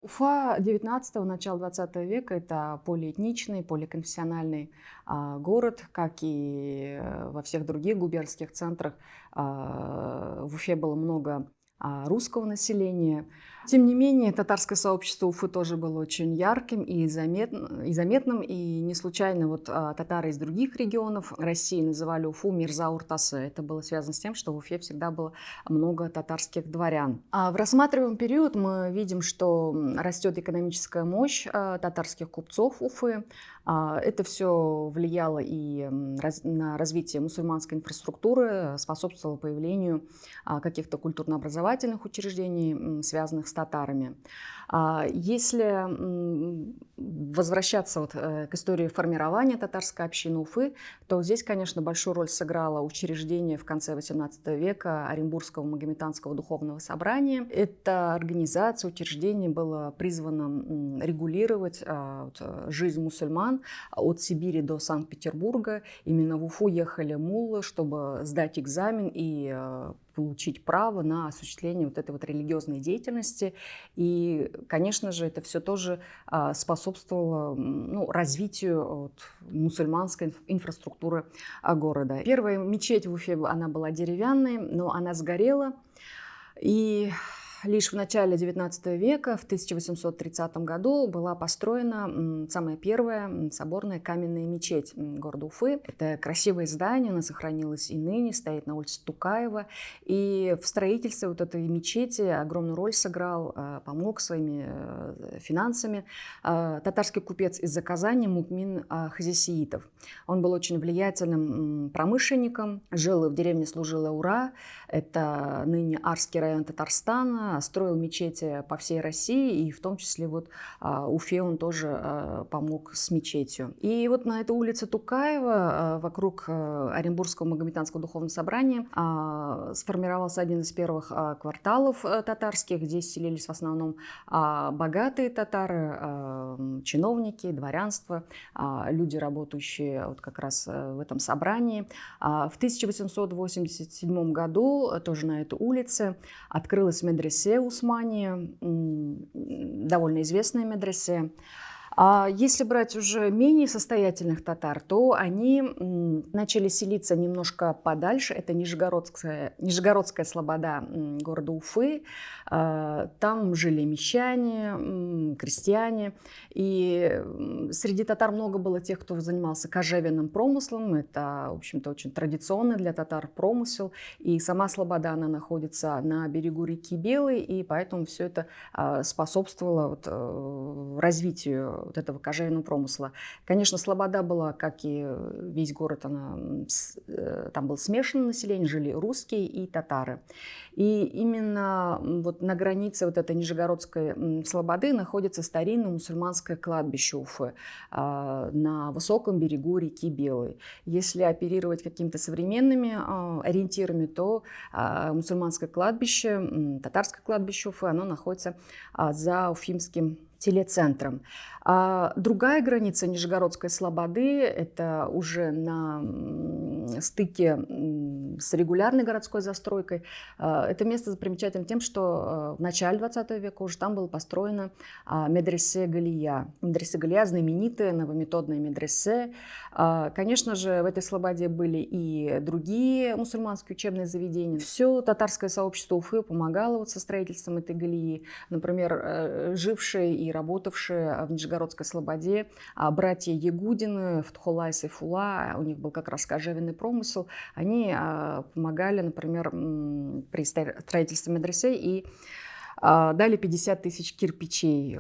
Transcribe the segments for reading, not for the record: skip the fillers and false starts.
Уфа XIX – начала XX века – это полиэтничный, поликонфессиональный город, как и во всех других губернских центрах. В Уфе было много русского населения. Тем не менее, татарское сообщество Уфы тоже было очень ярким и заметным. И не случайно татары из других регионов России называли Уфу Мирза-Уртасы. Это было связано с тем, что в Уфе всегда было много татарских дворян. А в рассматриваемый период мы видим, что растет экономическая мощь татарских купцов Уфы. Это все влияло и на развитие мусульманской инфраструктуры, способствовало появлению каких-то культурно-образовательных учреждений, связанных с татарами. Если возвращаться к истории формирования татарской общины Уфы, то здесь, конечно, большую роль сыграло учреждение в конце XVIII века Оренбургского Магометанского духовного собрания. Эта организация, учреждение было призвано регулировать жизнь мусульман от Сибири до Санкт-Петербурга. Именно в Уфу ехали муллы, чтобы сдать экзамен и получить право на осуществление этой религиозной деятельности. И, конечно же, это все тоже способствовало развитию мусульманской инфраструктуры города. Первая мечеть в Уфе, она была деревянной, но она сгорела. И лишь в начале XIX века, в 1830 году, была построена самая первая соборная каменная мечеть города Уфы. Это красивое здание, оно сохранилось и ныне, стоит на улице Тукаева. И в строительстве этой мечети огромную роль сыграл, помог своими финансами татарский купец из Казани Мукмин Хазисиитов. Он был очень влиятельным промышленником, жил в деревне Служило-Ура, это ныне Арский район Татарстана, строил мечети по всей России, и в том числе Уфе он тоже помог с мечетью. И на этой улице Тукаева, вокруг Оренбургского Магометанского духовного собрания, сформировался один из первых кварталов татарских. Здесь селились в основном богатые татары, чиновники, дворянство, люди, работающие как раз в этом собрании. В 1887 году тоже на этой улице открылась медресе Усмания, довольно известная медресе. А если брать уже менее состоятельных татар, то они начали селиться немножко подальше. Это Нижегородская слобода города Уфы. Там жили мещане, крестьяне. И среди татар много было тех, кто занимался кожевенным промыслом. Это, в общем-то, очень традиционный для татар промысел. И сама слобода, она находится на берегу реки Белой, и поэтому все это способствовало развитию этого кожевенного промысла. Конечно, слобода была, как и весь город, там было смешанное население, жили русские и татары. И именно на границе этой Нижегородской слободы находится старинное мусульманское кладбище Уфы на высоком берегу реки Белой. Если оперировать какими-то современными ориентирами, то мусульманское кладбище, татарское кладбище Уфы, оно находится за Уфимским телецентром. Другая граница Нижегородской слободы – это уже на стыке с регулярной городской застройкой. Это место примечательно тем, что в начале XX века уже там было построено медресе Галия. Медресе Галия – знаменитая новометодная медресе. Конечно же, в этой слободе были и другие мусульманские учебные заведения. Все татарское сообщество Уфы помогало со строительством этой Галии. Например, жившие и работавшие в Нижегородской слободе братья Ягудины, Фатхулла и Сайфулла, у них был как раз кожевенный промысел, они помогали, например, при строительстве медресе и дали 50 тысяч кирпичей,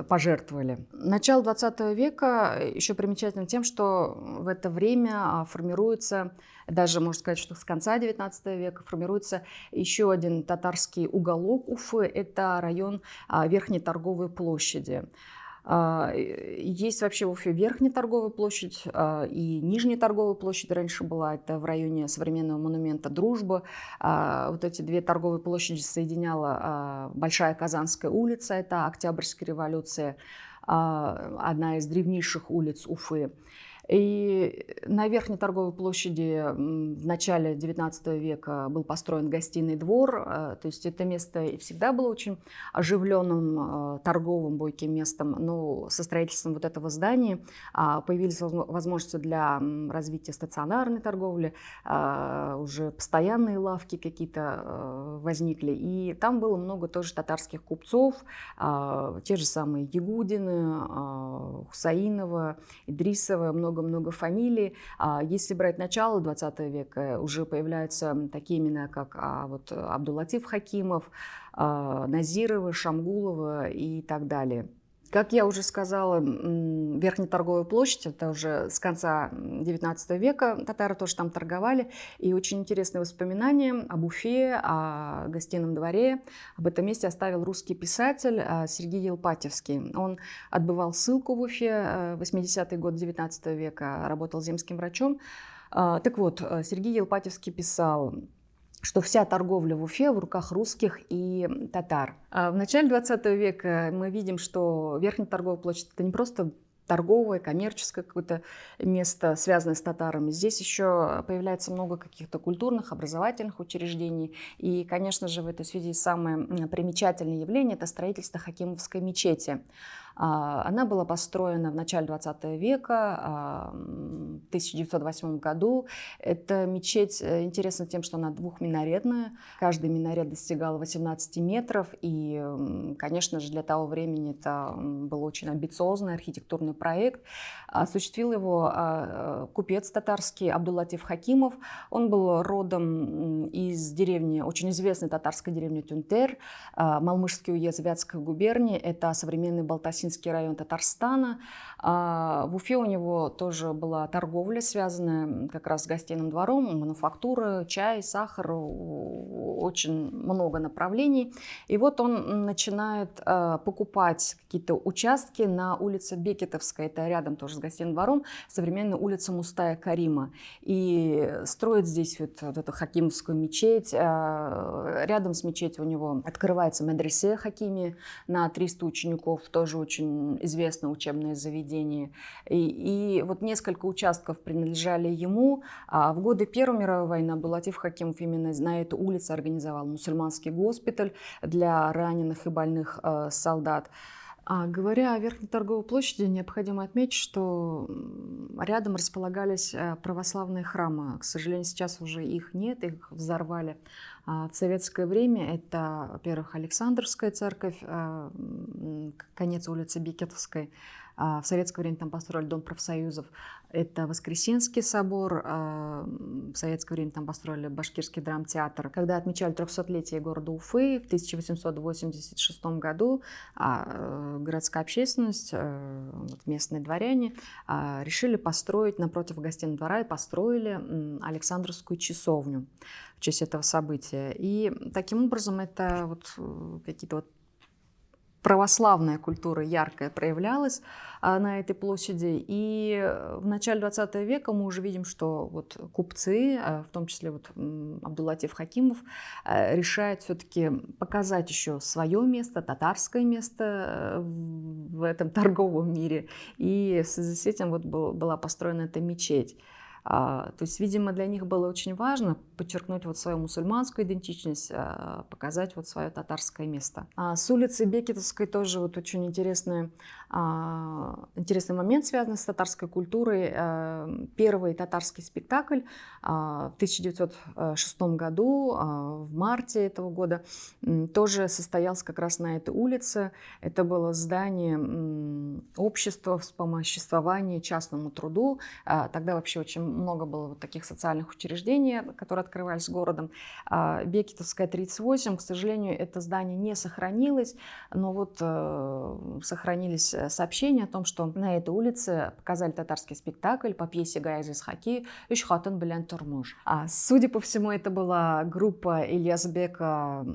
пожертвовали. Начало XX века еще примечательно тем, что в это время формируется, даже можно сказать, что с конца XIX века формируется еще один татарский уголок Уфы, это район Верхней торговой площади. Есть вообще в Уфе Верхняя торговая площадь и Нижняя торговая площадь раньше была. Это в районе современного монумента «Дружба». Эти две торговые площади соединяла Большая Казанская улица, это Октябрьская революция, одна из древнейших улиц Уфы. И на Верхней торговой площади в начале XIX века был построен гостиный двор. То есть это место всегда было очень оживленным торговым бойким местом. Но со строительством вот этого здания появились возможности для развития стационарной торговли, уже постоянные лавки какие-то возникли. И там было много тоже татарских купцов, те же самые Ягудины, Хусаинова, Идрисова, много-много фамилий. Если брать начало XX века, уже появляются такие имена, как вот Абдуллатиф Хакимов, Назирова, Шамгулова и так далее. Как я уже сказала, Верхняя торговая площадь, это уже с конца XIX века татары тоже там торговали. И очень интересные воспоминания об Уфе, о гостином дворе. Об этом месте оставил русский писатель Сергей Елпатьевский. Он отбывал ссылку в Уфе в 80-й год XIX века, работал земским врачом. Так вот, Сергей Елпатьевский писал, что вся торговля в Уфе в руках русских и татар. В начале 20 века мы видим, что Верхняя торговая площадь – это не просто торговое, коммерческое какое-то место, связанное с татарами. Здесь еще появляется много каких-то культурных, образовательных учреждений. И, конечно же, в этой связи самое примечательное явление – это строительство Хакимовской мечети. Она была построена в начале 20 века, в 1908 году. Эта мечеть интересна тем, что она двухминаретная. Каждый минарет достигал 18 метров. И, конечно же, для того времени это был очень амбициозный архитектурный проект. Осуществил его купец татарский Абдуллатиф Хакимов. Он был родом из деревни, очень известной татарской деревни Тюнтер, Малмышский уезд Вятской губернии. Это современный Балтасинский район Татарстана. В Уфе у него тоже была торговля, связанная как раз с гостиным двором, мануфактура, чай, сахар, очень много направлений. И вот он начинает покупать какие-то участки на улице Бекетовской, это рядом тоже с гостиным двором, современная улица Мустая Карима. И строит здесь вот эту Хакимовскую мечеть. Рядом с мечетью у него открывается медресе Хакими на 300 учеников, тоже очень известное учебное заведение. И вот несколько участков принадлежали ему. В годы Первой мировой войны Абдуллатиф Хакимов именно на эту улицу организовал мусульманский госпиталь для раненых и больных солдат. Говоря о Верхней торговой площади, необходимо отметить, что рядом располагались православные храмы. К сожалению, сейчас уже их нет, их взорвали. В советское время это, во-первых, Александровская церковь, конец улицы Бекетовской. В советское время там построили Дом профсоюзов. Это Воскресенский собор. В советское время там построили Башкирский драмтеатр. Когда отмечали 300-летие города Уфы в 1886 году, городская общественность, местные дворяне решили построить напротив гостиного двора и построили Александровскую часовню в честь этого события. И таким образом это вот какие-то вот православная культура яркая проявлялась на этой площади. И в начале 20 века мы уже видим, что вот купцы, в том числе вот Абдуллатиф Хакимов, решают все-таки показать еще свое место, татарское место в этом торговом мире. И в связи с этим вот была построена эта мечеть. То есть, видимо, для них было очень важно подчеркнуть вот свою мусульманскую идентичность, показать вот свое татарское место. С улицы Бекетовской тоже вот очень интересный момент, связанный с татарской культурой. Первый татарский спектакль в 1906 году, в марте этого года, тоже состоялся как раз на этой улице. Это было здание общества вспомоществования частному труду. Тогда вообще очень много было вот таких социальных учреждений, которые открывались городом. Бекетовская, 38, к сожалению, это здание не сохранилось, но вот сохранились сообщения о том, что на этой улице показали татарский спектакль по пьесе Гая Исхаки «Үч хатын белән тормыш». Судя по всему, это была группа Ильязбека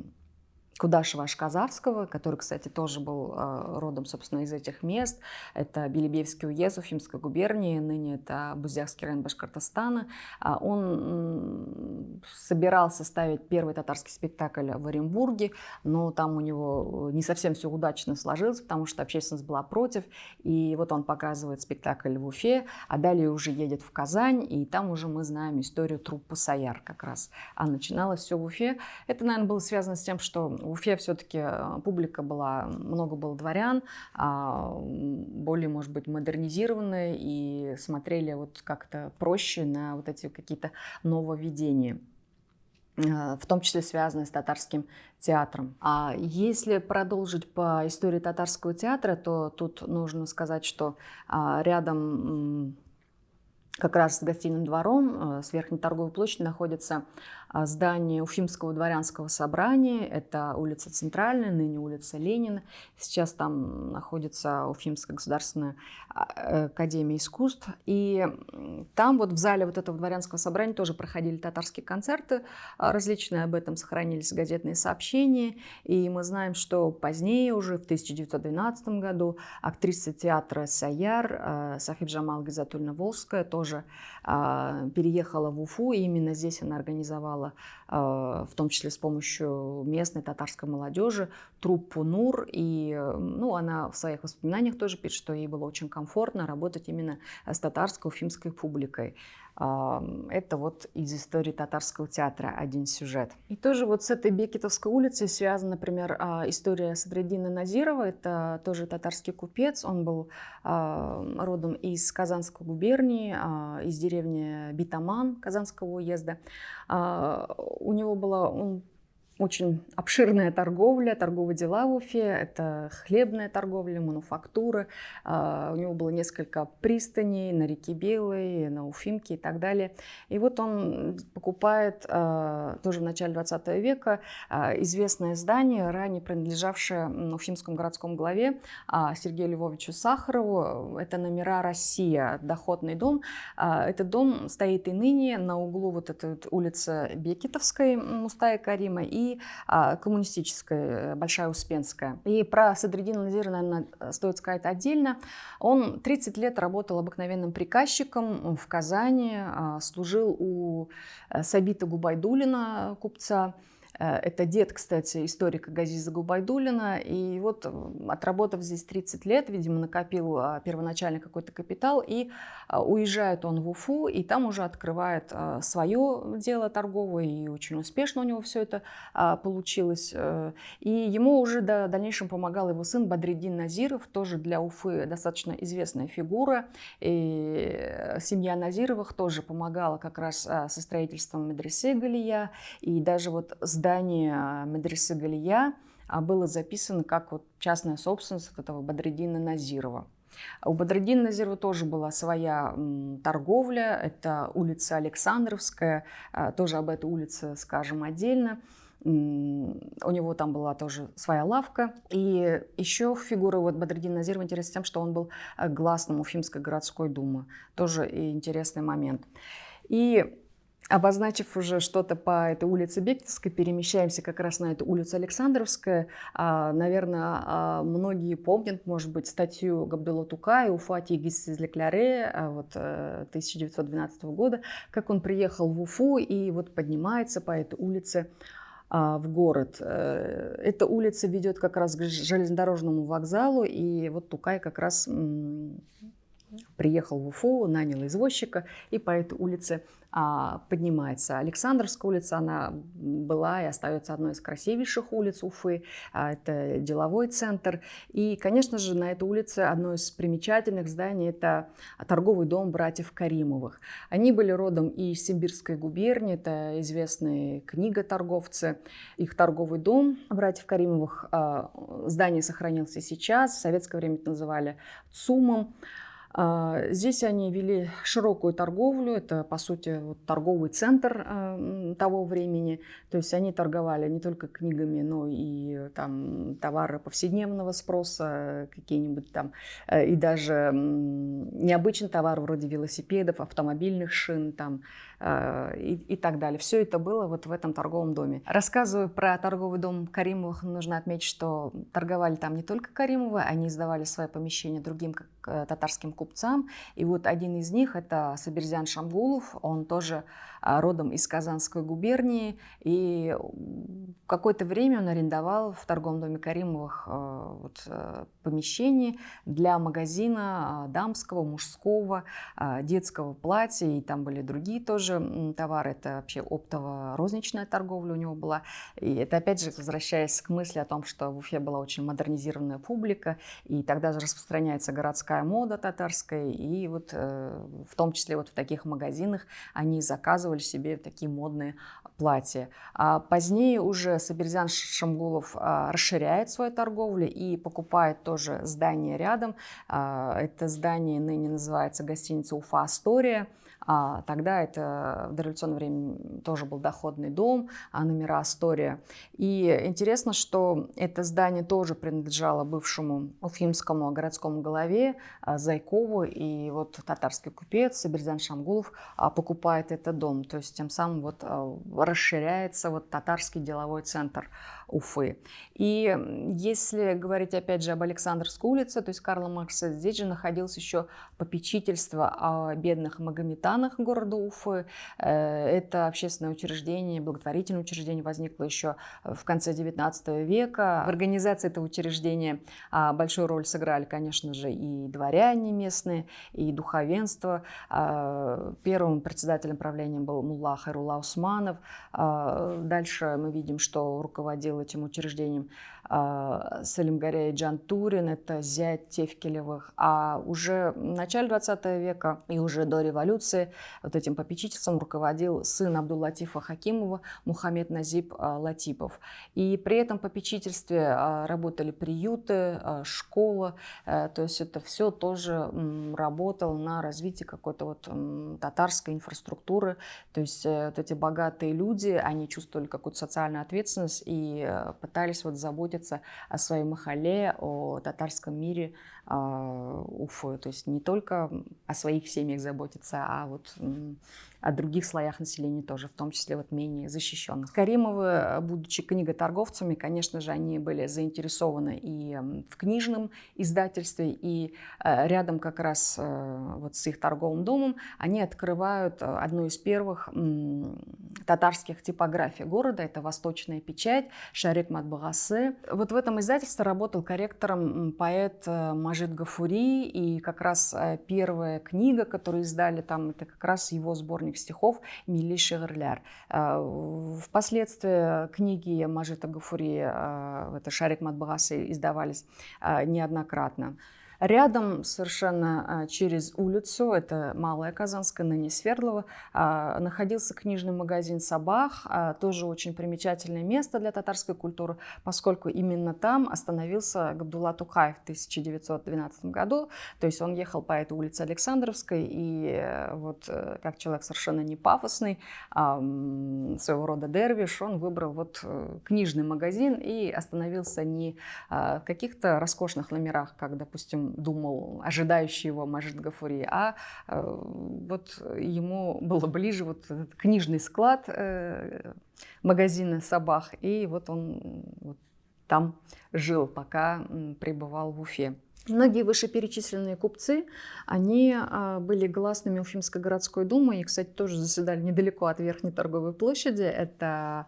Кудашева-Ашказавского, который, кстати, тоже был родом, собственно, из этих мест. Это Белебеевский уезд Уфимской губернии, ныне это Буздякский район Башкортостана. Он собирался ставить первый татарский спектакль в Оренбурге, но там у него не совсем все удачно сложилось, потому что общественность была против. И вот он показывает спектакль в Уфе, а далее уже едет в Казань, и там уже мы знаем историю труппы «Саяр» как раз. А начиналось все в Уфе. Это, наверное, было связано с тем, что в Уфе все-таки публика была, много было дворян, более, может быть, модернизированные и смотрели вот как-то проще на вот эти какие-то нововведения, в том числе связанные с татарским театром. А если продолжить по истории татарского театра, то тут нужно сказать, что рядом как раз с гостиным двором, с Верхней торговой площадью, находится здание Уфимского дворянского собрания. Это улица Центральная, ныне улица Ленина. Сейчас там находится Уфимская государственная академия искусств. И там вот в зале вот этого дворянского собрания тоже проходили татарские концерты различные, об этом сохранились газетные сообщения. И мы знаем, что позднее, уже в 1912 году, актриса театра «Саяр» Сахибжамал Гизатульна-Волжская тоже переехала в Уфу, и именно здесь она организовала, в том числе с помощью местной татарской молодежи, труппу «Нур». И она в своих воспоминаниях тоже пишет, что ей было очень комфортно работать именно с татарской уфимской публикой. Это вот из истории татарского театра один сюжет. И тоже вот с этой Бекетовской улицей связана, например, история Садриддина Назирова. Это тоже татарский купец. Он был родом из Казанской губернии, из деревни Битаман Казанского уезда. У него была очень обширная торговля, торговые дела в Уфе. Это хлебная торговля, мануфактура. У него было несколько пристаней на реке Белой, на Уфимке и так далее. И вот он покупает тоже в начале 20 века известное здание, ранее принадлежавшее уфимскому городскому главе Сергею Львовичу Сахарову. Это номера «Россия», доходный дом. Этот дом стоит и ныне на углу вот этой вот улицы Бекетовской, Мустая Карима, и коммунистическая, Большая Успенская. И про Садриддина Назира, наверное, стоит сказать отдельно. Он 30 лет работал обыкновенным приказчиком в Казани, служил у Сабита Губайдуллина, купца. Это дед, кстати, историка Газиза Губайдуллина. И вот, отработав здесь 30 лет, видимо, накопил первоначально какой-то капитал, и уезжает он в Уфу, и там уже открывает свое дело торговое, и очень успешно у него все это получилось. И ему уже в дальнейшем помогал его сын Бадриддин Назиров, тоже для Уфы достаточно известная фигура. И семья Назировых тоже помогала как раз со строительством медресе Галия, и даже вот здание медресе Галия было записано как вот частная собственность вот этого Бадриддина Назирова. У Бадриддина Назирова тоже была своя торговля, это улица Александровская, тоже об этой улице скажем отдельно. У него там была тоже своя лавка. И еще фигура вот Бадриддина Назирова интересна тем, что он был гласным Уфимской городской думы. Тоже интересный момент. И обозначив уже что-то по этой улице Бекетовской, перемещаемся как раз на эту улицу Александровская. Наверное, многие помнят, может быть, статью Габдулла Тукая «Уфа тигис излекляре» 1912 года, как он приехал в Уфу и вот поднимается по этой улице в город. Эта улица ведет как раз к железнодорожному вокзалу, и вот Тукай как раз приехал в Уфу, нанял извозчика, и по этой улице поднимается. Александровская улица, она была и остается одной из красивейших улиц Уфы. Это деловой центр. И, конечно же, на этой улице одно из примечательных зданий – это торговый дом братьев Каримовых. Они были родом из Симбирской губернии, это известные книготорговцы. Их торговый дом братьев Каримовых, здание сохранилось и сейчас. В советское время это называли ЦУМом. Здесь они вели широкую торговлю, это, по сути, вот торговый центр того времени. То есть они торговали не только книгами, но и там товары повседневного спроса, какие-нибудь там, и даже необычный товар вроде велосипедов, автомобильных шин там, и так далее. Все это было вот в этом торговом доме. Рассказывая про торговый дом Каримовых, нужно отметить, что торговали там не только Каримовы, они сдавали свои помещения другим татарским купцам. И вот один из них — это Сабирзян Шамгулов, он тоже родом из Казанской губернии. И какое-то время он арендовал в торговом доме Каримовых помещение для магазина дамского, мужского, детского платья. И там были другие тоже товары. Это вообще оптово-розничная торговля у него была. И это, опять же, возвращаясь к мысли о том, что в Уфе была очень модернизированная публика, и тогда же распространяется городская мода татарская, и вот в том числе вот в таких магазинах они заказывали себе такие модные платья. А позднее уже Сабирзян Шамгулов расширяет свою торговлю и покупает тоже здание рядом. Это здание ныне называется гостиница «Уфа Астория». Тогда это в дореволюционное время тоже был доходный дом, номера Астория. И интересно, что это здание тоже принадлежало бывшему уфимскому городскому голове Зайкову. И вот татарский купец Сабирзян Шамгулов покупает этот дом. То есть тем самым вот расширяется вот татарский деловой центр Уфы. И если говорить опять же об Александровской улице, то есть Карла Маркса, здесь же находилось еще попечительство о бедных магометанах города Уфы. Это общественное учреждение, благотворительное учреждение возникло еще в конце XIX века. В организации этого учреждения большую роль сыграли, конечно же, и дворяне местные, и духовенство. Первым председателем правления был мулла Хайрулла Усманов. Дальше мы видим, что руководил этим учреждением Салимгарей Джантурин, это зять Тевкелевых. А уже в начале 20 века и уже до революции вот этим попечительством руководил сын Абдул-Латифа Хакимова Мухаммед Назиб Латипов. И при этом попечительстве работали приюты, школа, то есть это все тоже работало на развитие какой-то вот татарской инфраструктуры. То есть вот эти богатые люди, они чувствовали какую-то социальную ответственность и пытались вот заботиться о своей махалле, о татарском мире Уфы. То есть не только о своих семьях заботиться, а вот о других слоях населения тоже, в том числе вот менее защищенных. Каримовы, будучи книготорговцами, конечно же, они были заинтересованы и в книжном издательстве, и рядом как раз вот с их торговым домом они открывают одну из первых татарских типографий города. Это «Восточная печать», Шарик Матбагасы. Вот в этом издательстве работал корректором поэт Мажид Гафури, и как раз первая книга, которую издали там, это как раз его сборник стихов «Милли Шигырляр». Впоследствии книги Мажида Гафури, это «Шарик Матбагасы», издавались неоднократно. Рядом, совершенно через улицу, это Малая Казанская, ныне Свердлова, находился книжный магазин «Сабах», тоже очень примечательное место для татарской культуры, поскольку именно там остановился Габдулла Тукаев в 1912 году. То есть он ехал по этой улице Александровской, и вот как человек совершенно не пафосный, своего рода дервиш, он выбрал вот книжный магазин и остановился не в каких-то роскошных номерах, как, допустим, думал ожидающий его Мажид Гафури, а вот ему было ближе вот этот книжный склад магазина «Сабах», и вот он вот там жил, пока пребывал в Уфе. Многие вышеперечисленные купцы, они были гласными Уфимской городской думы и, кстати, тоже заседали недалеко от Верхней торговой площади. Это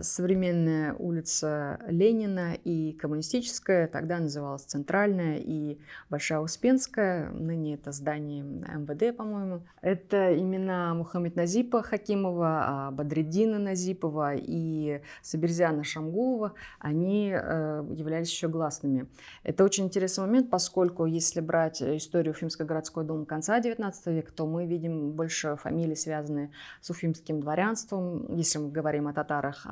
современная улица Ленина и Коммунистическая, тогда называлась Центральная и Большая Успенская, ныне это здание МВД, по-моему. Это имена Мухаммед Назипа Хакимова, Бадреддина Назипова и Сабирзяна Шамгулова, они являлись еще гласными. Это очень интересный момент, момент, поскольку если брать историю Уфимской городской думы конца XIX века, то мы видим больше фамилий, связанные с уфимским дворянством, если мы говорим о татарах,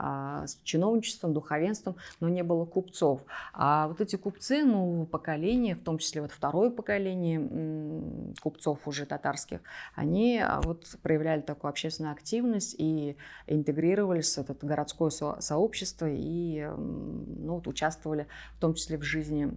с чиновничеством, духовенством, но не было купцов. А вот эти купцы нового поколения, в том числе вот второе поколение купцов уже татарских, они вот проявляли такую общественную активность и интегрировались в это городское сообщество и вот, участвовали в том числе в жизни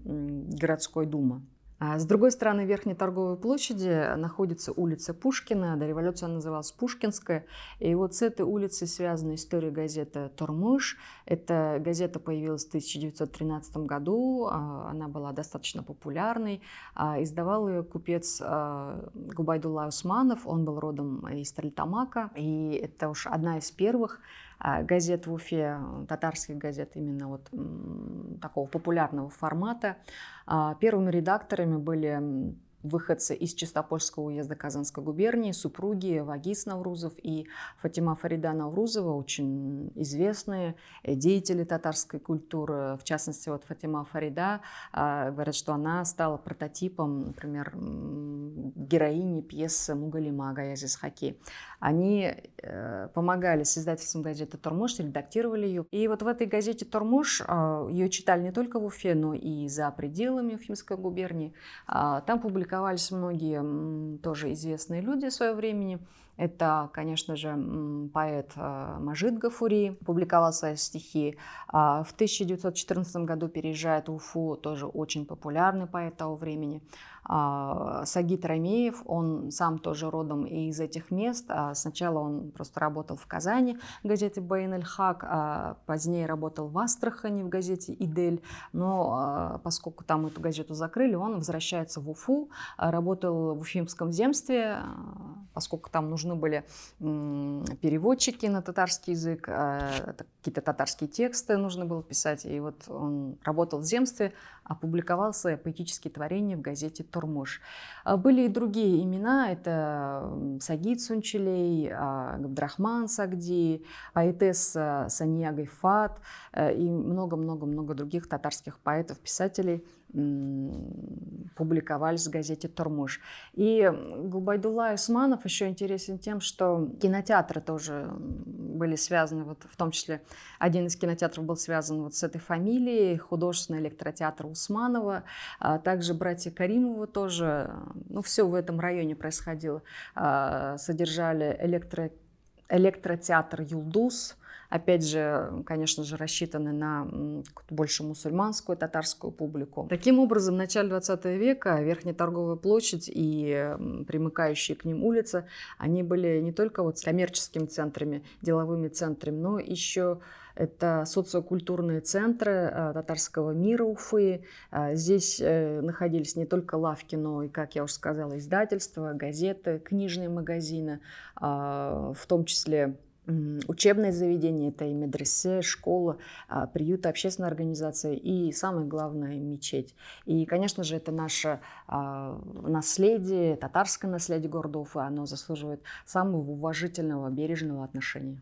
городской думы. А с другой стороны Верхней торговой площади находится улица Пушкина. До революции она называлась Пушкинская. И вот с этой улицей связана история газеты «Тормыш». Эта газета появилась в 1913 году. Она была достаточно популярной. Издавал ее купец Губайдулла Усманов. Он был родом из Стерлитамака. И это уж одна из первых газет в Уфе, татарских газет именно вот такого популярного формата. Первыми редакторами были выходцы из Чистопольского уезда Казанской губернии, супруги Вагис Наврузов и Фатима Фарида Наврузова, очень известные деятели татарской культуры. В частности, вот Фатима Фарида говорят, что она стала прототипом, например, героини пьесы Мугалима Гаязис Хаки. Они помогали с издательством газеты «Тормыш», редактировали ее. И вот в этой газете «Тормыш» ее читали не только в Уфе, но и за пределами Уфимской губернии. Там публиковались многие тоже известные люди в своем времени. Это, конечно же, поэт Мажид Гафури публиковал свои стихи. В 1914 году переезжает в Уфу тоже очень популярный поэт того времени. Сагит Рамеев, он сам тоже родом из этих мест. Сначала он просто работал в Казани в газете «Баин-эль-Хак», позднее работал в Астрахани в газете «Идель». Но поскольку там эту газету закрыли, он возвращается в Уфу, работал в Уфимском земстве, поскольку там нужны были переводчики на татарский язык, какие-то татарские тексты нужно было писать. И вот он работал в земстве, опубликовал свои поэтические творения в газете «Тормыш». Были и другие имена. Это Сагит Сунчелей, Габдрахман Сагди, поэтесса Сания Гайфат и много-много-много других татарских поэтов, писателей публиковались в газете «Тормыш». И Губайдулла Усманов еще интересен тем, что кинотеатры тоже были связаны, вот, в том числе один из кинотеатров был связан вот с этой фамилией, художественный электротеатр Усманова, также братья Каримовы тоже, все в этом районе происходило, содержали электротеатр «Юлдуз», опять же, конечно же, рассчитаны на больше мусульманскую, татарскую публику. Таким образом, в начале 20 века Верхняя торговая площадь и примыкающие к ним улицы, они были не только вот коммерческими центрами, деловыми центрами, но еще это социокультурные центры татарского мира Уфы. Здесь находились не только лавки, но и, как я уже сказала, издательства, газеты, книжные магазины, в том числе учебные заведения, это и медресе, школа, приюты, общественная организация и, самое главное, мечеть. И, конечно же, это наше наследие, татарское наследие города Уфы, оно заслуживает самого уважительного, бережного отношения.